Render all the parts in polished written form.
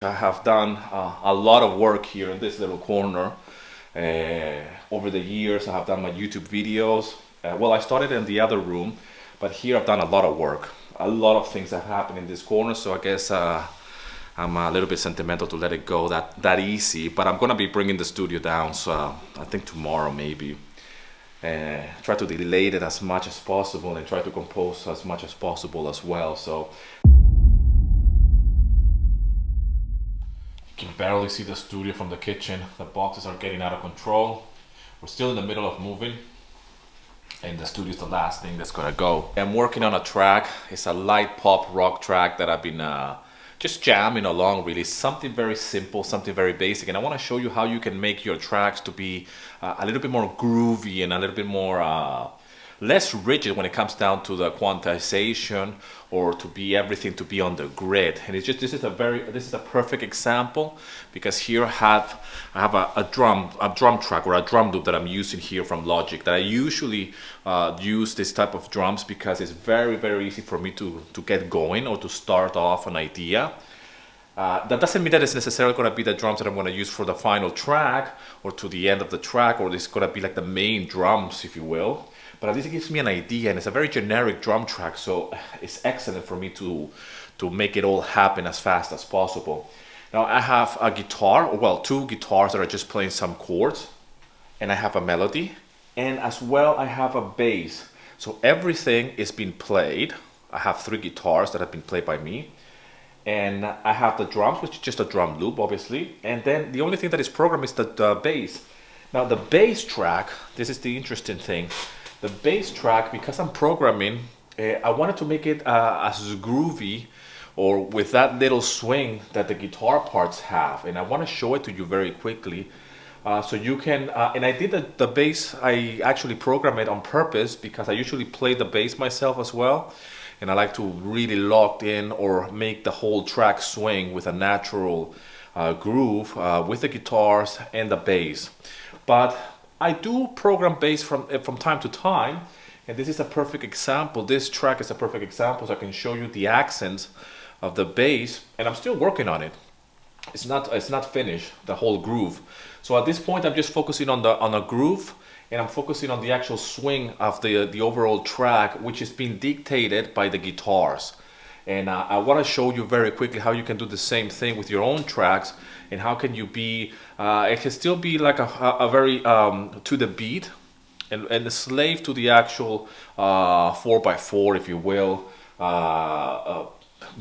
I have done a lot of work here in this little corner. Over the years, I have done my YouTube videos. Well, I started in the other room, but here I've done a lot of work. A lot of things have happened in this corner, so I guess I'm a little bit sentimental to let it go that easy. But I'm gonna be bringing the studio down, so I think tomorrow maybe. Try to delay it as much as possible and try to compose as much as possible as well. So. You can barely see the studio from the kitchen. The boxes are getting out of control. We're still in the middle of moving, and the studio is the last thing that's gonna go. I'm working on a track. It's a light pop rock track that I've been just jamming along, really. Something very simple, something very basic. And I wanna show you how you can make your tracks to be a little bit more groovy and a little bit more less rigid when it comes down to the quantization, or to be everything to be on the grid. And it's just, this is a perfect example, because here I have a drum track or a drum loop that I'm using here from Logic, that I usually use this type of drums because it's very easy for me to get going or to start off an idea. That doesn't mean that it's necessarily going to be the drums that I'm going to use for the final track or to the end of the track, or it's going to be like the main drums, if you will. But at least it gives me an idea, and it's a very generic drum track, so it's excellent for me to make it all happen as fast as possible. Now I have a guitar, well, two guitars that are just playing some chords, and I have a melody, and as well I have a bass. So everything is being played. I have three guitars that have been played by me, and I have the drums, which is just a drum loop, obviously, and then the only thing that is programmed is the bass. Now the bass track, this is the interesting thing. The bass track, because I'm programming, I wanted to make it as groovy, or with that little swing that the guitar parts have, and I want to show it to you very quickly, so you can. And I did the bass. I actually programmed it on purpose because I usually play the bass myself as well, and I like to really lock in or make the whole track swing with a natural groove with the guitars and the bass, but I do program bass from time to time, and this is a perfect example. This track is a perfect example, so I can show you the accents of the bass, and I'm still working on it. It's not finished, the whole groove. So at this point, I'm just focusing on the groove, and I'm focusing on the actual swing of the overall track, which is being dictated by the guitars. And I want to show you very quickly how you can do the same thing with your own tracks, and how can you be, it can still be like a very to the beat, and a slave to the actual 4x4, if you will,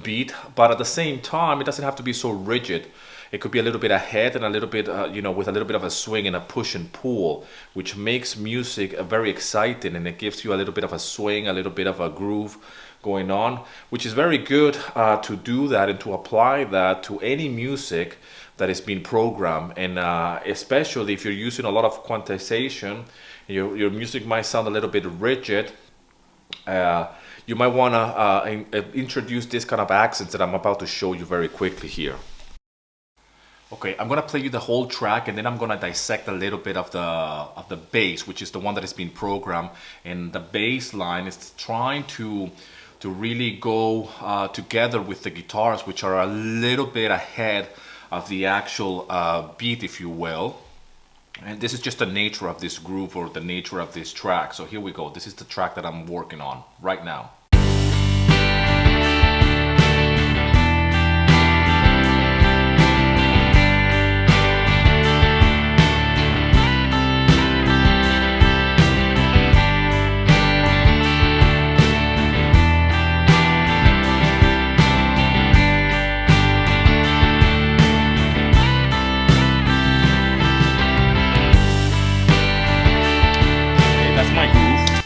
beat, but at the same time, it doesn't have to be so rigid. It could be a little bit ahead and a little bit, with a little bit of a swing and a push and pull, which makes music very exciting, and it gives you a little bit of a swing, a little bit of a groove going on, which is very good to do that and to apply that to any music that is being programmed. And especially if you're using a lot of quantization, your music might sound a little bit rigid. You might want to introduce this kind of accents that I'm about to show you very quickly here. Okay, I'm gonna play you the whole track, and then I'm gonna dissect a little bit of the bass, which is the one that is being programmed. And the bass line is trying to really go together with the guitars, which are a little bit ahead of the actual beat, if you will. And this is just the nature of this groove, or the nature of this track. So here we go. This is the track that I'm working on right now.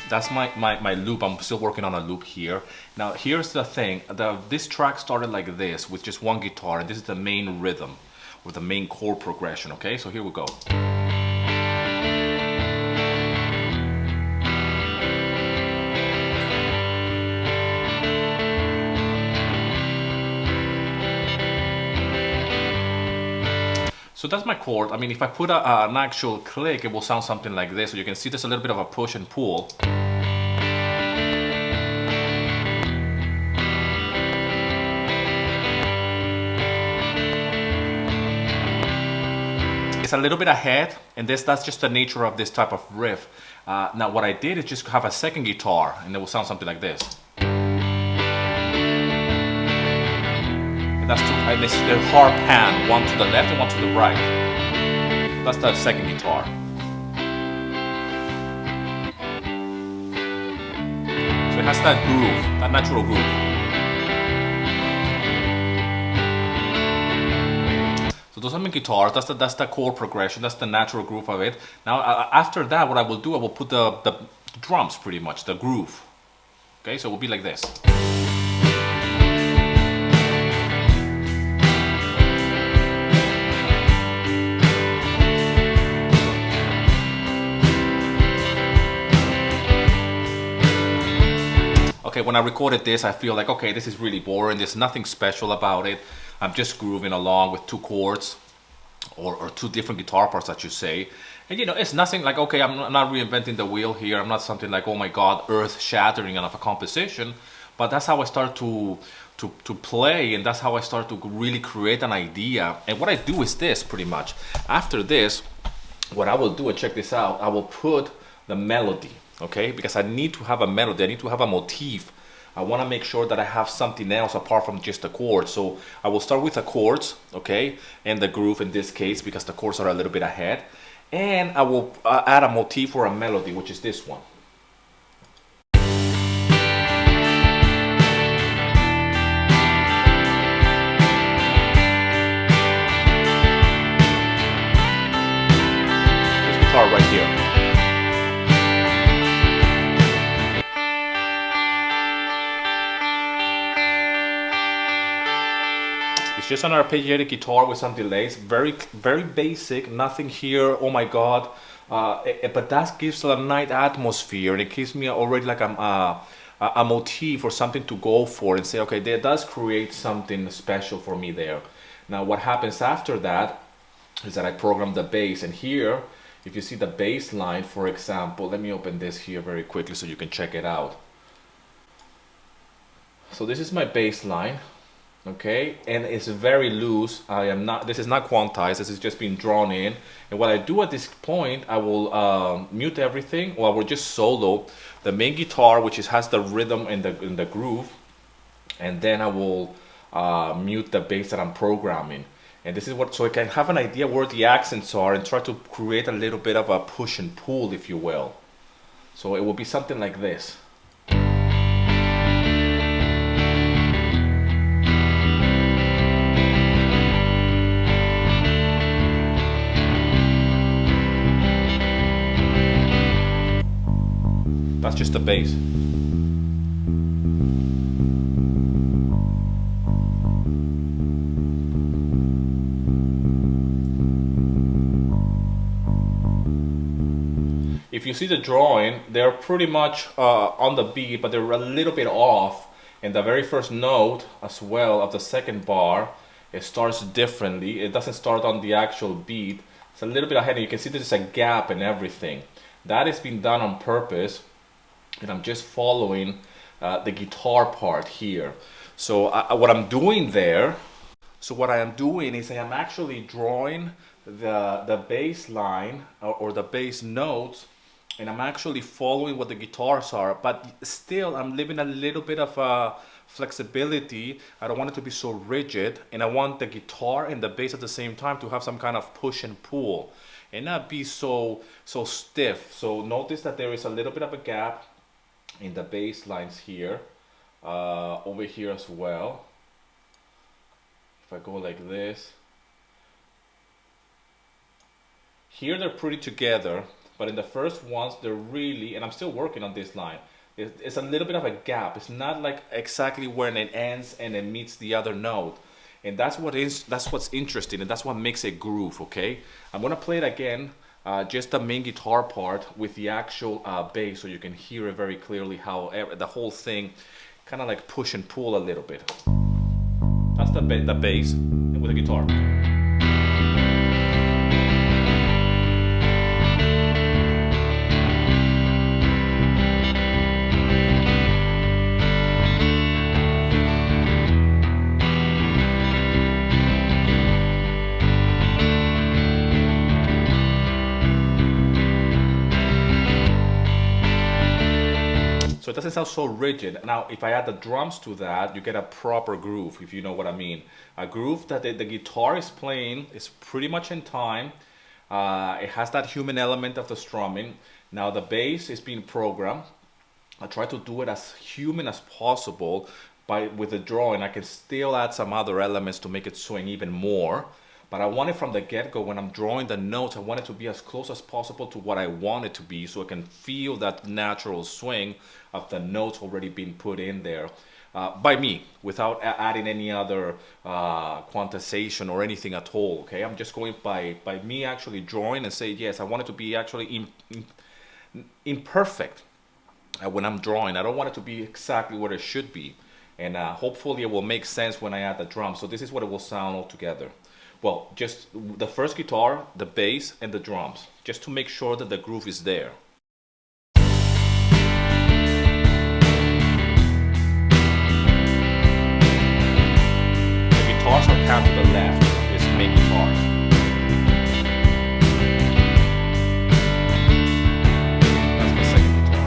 That's my loop. I'm still working on a loop here. Now here's the thing, this track started like this with just one guitar, and this is the main rhythm or the main chord progression. Okay, so here we go. So that's my chord. I mean, if I put an actual click, it will sound something like this. So you can see there's a little bit of a push and pull. it's a little bit ahead, and that's just the nature of this type of riff. Now what I did is just have a second guitar, and it will sound something like this. And this is the harp hand, one to the left and one to the right. That's the second guitar. So it has that groove, that natural groove. So those are my guitars. That's the chord progression. That's the natural groove of it. Now after that, what I will do, I will put the drums, pretty much the groove. Okay, so it will be like this. Okay, when I recorded this, I feel like, okay, this is really boring. There's nothing special about it. I'm just grooving along with two chords or two different guitar parts, I should say. And you know, it's nothing like, okay, I'm not reinventing the wheel here. I'm not something like, oh my God, earth-shattering of a composition. But that's how I start to play, and that's how I start to really create an idea. And what I do is this, pretty much. After this, what I will do, and check this out, I will put the melody. Okay, because I need to have a melody, I need to have a motif. I want to make sure that I have something else apart from just the chords. So I will start with the chords, okay, and the groove in this case, because the chords are a little bit ahead. And I will add a motif or a melody, which is this one. This guitar right here. It's just an arpeggiated guitar with some delays, very basic, nothing here, oh my God, but that gives a nice atmosphere, and it gives me already like a motif or something to go for and say, okay, that does create something special for me there. Now what happens after that is that I program the bass, and here, if you see the bass line, for example, let me open this here very quickly so you can check it out. So this is my bass line. Okay, and it's very loose. This is not quantized, this is just being drawn in. And what I do at this point, I will mute everything, or I will just solo the main guitar, which has the rhythm and the groove, and then I will mute the bass that I'm programming. And this is what, so I can have an idea where the accents are and try to create a little bit of a push and pull, if you will. So it will be something like this. That's just the bass. If you see the drawing, they're pretty much on the beat, but they're a little bit off. And the very first note as well of the second bar, it starts differently. It doesn't start on the actual beat. It's a little bit ahead, and you can see there's a gap and everything. That is being done on purpose. And I'm just following the guitar part here. So what I'm doing there, what I am doing is I am actually drawing the bass line or the bass notes, and I'm actually following what the guitars are, but still I'm leaving a little bit of flexibility. I don't want it to be so rigid, and I want the guitar and the bass at the same time to have some kind of push and pull and not be so stiff. So notice that there is a little bit of a gap in the bass lines here, over here as well. If I go like this, here they're pretty together, but in the first ones they're really, and I'm still working on this line, it's a little bit of a gap. It's not like exactly when it ends and it meets the other note, and that's what's interesting, and that's what makes it groove. Okay, I'm gonna play it again. Just the main guitar part with the actual bass, so you can hear it very clearly how the whole thing kind of like push and pull a little bit. That's the bass and with the guitar. So it doesn't sound so rigid. Now, if I add the drums to that, you get a proper groove, if you know what I mean. A groove that the guitar is playing is pretty much in time. It has that human element of the strumming. Now the bass is being programmed. I try to do it as human as possible with the drawing. I can still add some other elements to make it swing even more. But I want it from the get-go, when I'm drawing the notes, I want it to be as close as possible to what I want it to be, so I can feel that natural swing of the notes already being put in there by me, without adding any other quantization or anything at all, okay? I'm just going by me actually drawing and say, yes, I want it to be actually imperfect when I'm drawing. I don't want it to be exactly what it should be. And hopefully it will make sense when I add the drums. So this is what it will sound all together. Well, just the first guitar, the bass, and the drums, just to make sure that the groove is there. The guitars are panned to the left, this main guitar. That's the second guitar.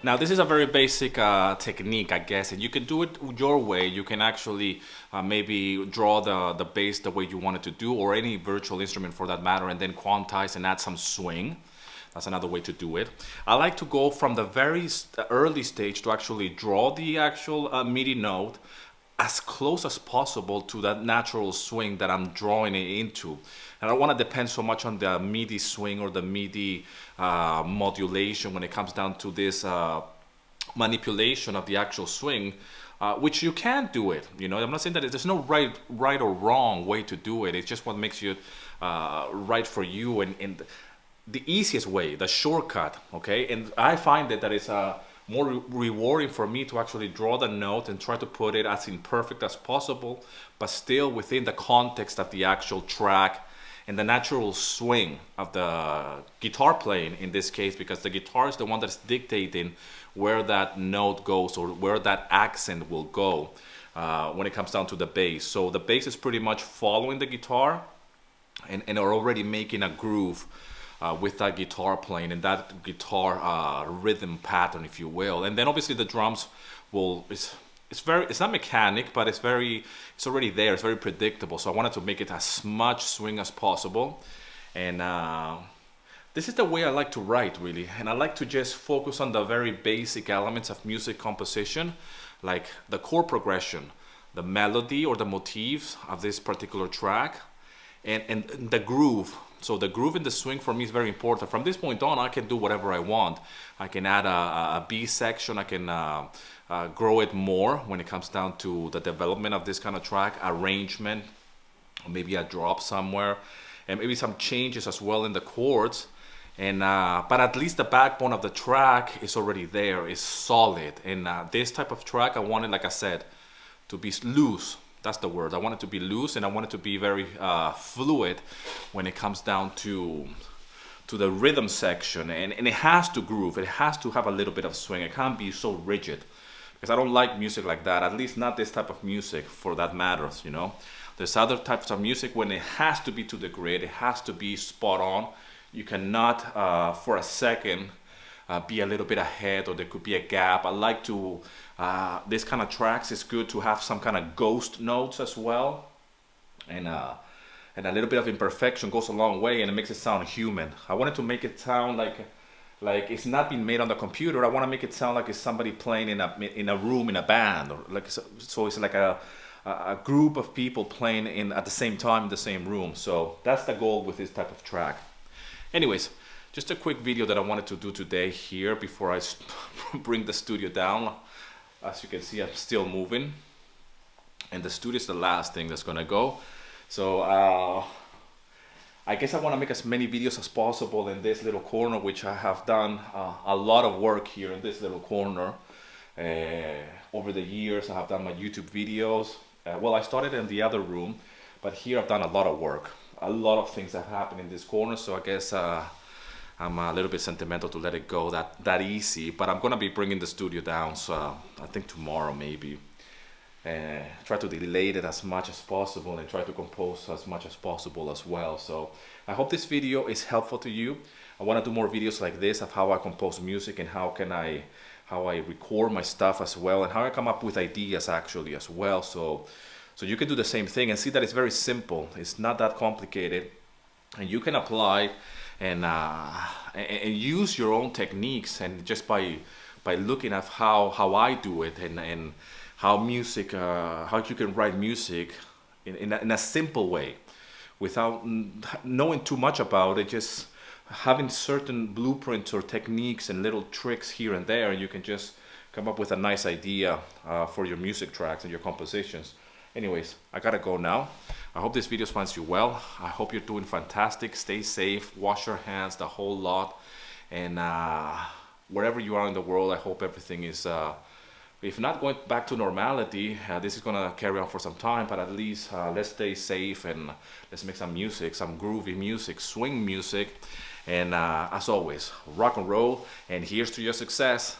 Now this is a very basic technique, I guess, and you can do it your way. You can actually maybe draw the bass the way you want it to do, or any virtual instrument for that matter, and then quantize and add some swing. That's another way to do it. I like to go from the very early stage to actually draw the actual MIDI note as close as possible to that natural swing that I'm drawing it into. And I don't want to depend so much on the MIDI swing or the MIDI modulation when it comes down to this manipulation of the actual swing, which you can do it. You know, I'm not saying that there's no right or wrong way to do it. It's just what makes you right for you, and the easiest way, the shortcut. Okay, and I find that it's more rewarding for me to actually draw the note and try to put it as imperfect as possible, but still within the context of the actual track and the natural swing of the guitar playing in this case, because the guitar is the one that's dictating where that note goes or where that accent will go when it comes down to the bass. So the bass is pretty much following the guitar and are already making a groove with that guitar playing and that guitar rhythm pattern, if you will. And then obviously the drums will, it's not mechanic, but it's already there. It's very predictable. So I wanted to make it as much swing as possible. And this is the way I like to write, really. And I like to just focus on the very basic elements of music composition, like the chord progression, the melody or the motifs of this particular track, and the groove. So the groove and the swing for me is very important. From this point on, I can do whatever I want. I can add a B section. I can grow it more when it comes down to the development of this kind of track, arrangement, maybe a drop somewhere, and maybe some changes as well in the chords. And but at least the backbone of the track is already there, is solid. And this type of track, I want it, like I said, to be loose. That's the word. I want it to be loose, and I want it to be very fluid when it comes down to the rhythm section. And it has to groove. It has to have a little bit of swing. It can't be so rigid, because I don't like music like that. At least not this type of music, for that matters, you know. There's other types of music when it has to be to the grid. It has to be spot on. You cannot, for a second, be a little bit ahead, or there could be a gap. I like to, this kind of tracks, it's good to have some kind of ghost notes as well. And a little bit of imperfection goes a long way, and it makes it sound human. I wanted to make it sound like it's not being made on the computer. I want to make it sound like it's somebody playing in a room in a band, or like, so it's like a group of people playing at the same time in the same room. So that's the goal with this type of track. Anyways, just a quick video that I wanted to do today here before I bring the studio down. As you can see, I'm still moving, and the studio is the last thing that's gonna go. So I guess I want to make as many videos as possible in this little corner, which I have done a lot of work here in this little corner. Over the years, I have done my YouTube videos. Well, I started in the other room, but here I've done a lot of work. A lot of things have happened in this corner, so I guess I'm a little bit sentimental to let it go that easy. But I'm gonna be bringing the studio down, so I think tomorrow maybe. Try to delay it as much as possible and try to compose as much as possible as well. So I hope this video is helpful to you. I want to do more videos like this of how I compose music and how I record my stuff as well, and how I come up with ideas actually as well. So you can do the same thing and see that it's very simple. It's not that complicated, and you can apply and use your own techniques, and just by looking at how I do it and how music, how you can write music in a simple way without knowing too much about it, just having certain blueprints or techniques and little tricks here and there, you can just come up with a nice idea for your music tracks and your compositions. Anyways, I gotta go now. I hope this video finds you well. I hope you're doing fantastic. Stay safe, wash your hands, the whole lot, and wherever you are in the world, I hope everything is if not going back to normality, this is gonna carry on for some time, but at least let's stay safe and let's make some music, some groovy music, swing music, and as always, rock and roll, and here's to your success.